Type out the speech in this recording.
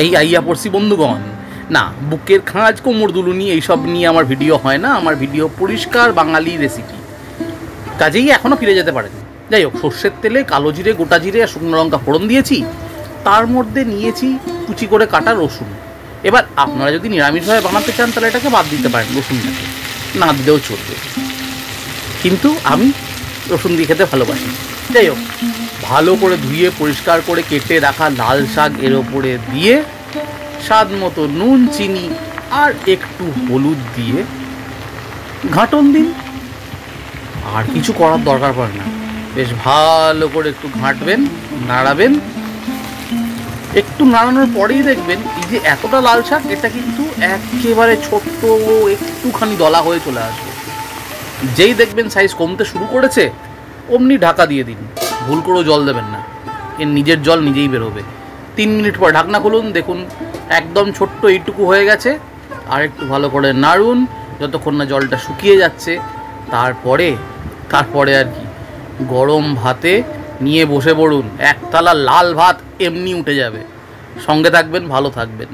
এই আইয়া পড়ছি বন্ধুগণ। না, বুকের খাঁজ কোমর দুলুনি এইসব নিয়ে আমার ভিডিও হয় না। আমার ভিডিও পরিষ্কার বাঙালি রেসিপি, কাজেই এখনও ফিরে যেতে পারেন। যাই হোক, সর্ষের তেলে কালো জিরে, গোটা জিরে আর শুকনো লঙ্কা ফোড়ন দিয়েছি। তার মধ্যে নিয়েছি কুচি করে কাটা রসুন। এবার আপনারা যদি নিরামিষভাবে বানাতে চান তাহলে এটাকে বাদ দিতে পারেন, রসুনটাকে না দিলেও চলবে, কিন্তু আমি রসুন দিয়ে খেতে ভালোবাসি। যাই হোক, ভালো করে ধুয়ে পরিষ্কার করে কেটে রাখা লাল শাক এর ওপরে দিয়ে স্বাদ মতো নুন, চিনি আর একটু হলুদ দিয়ে ঘাঁটন দিন। আর কিছু করার দরকার পড়ে না, বেশ ভালো করে একটু ঘাঁটবেন, নাড়াবেন। একটু নাড়ানোর পরেই দেখবেন এই যে এতটা লাল শাক, এটা কিন্তু একেবারে ছোট্ট একটুখানি দলা হয়ে চলে আসবে। যেই দেখবেন সাইজ কমতে শুরু করেছে, অমনি ঢাকা দিয়ে দিন। ভুল করেও জল দেবেন না, এর নিজের জল নিজেই বেরোবে। 3 মিনিট পর ঢাকনা খুলুন, দেখুন একদম ছোট্ট এইটুকু হয়ে গেছে। আর একটু ভালো করে নাড়ুন যতক্ষণ না জলটা শুকিয়ে যাচ্ছে। তারপরে আর কি, গরম ভাতে নিয়ে বসে পড়ুন। এক থালা লাল ভাত এমনি উঠে যাবে। সঙ্গে থাকবেন, ভালো থাকবেন।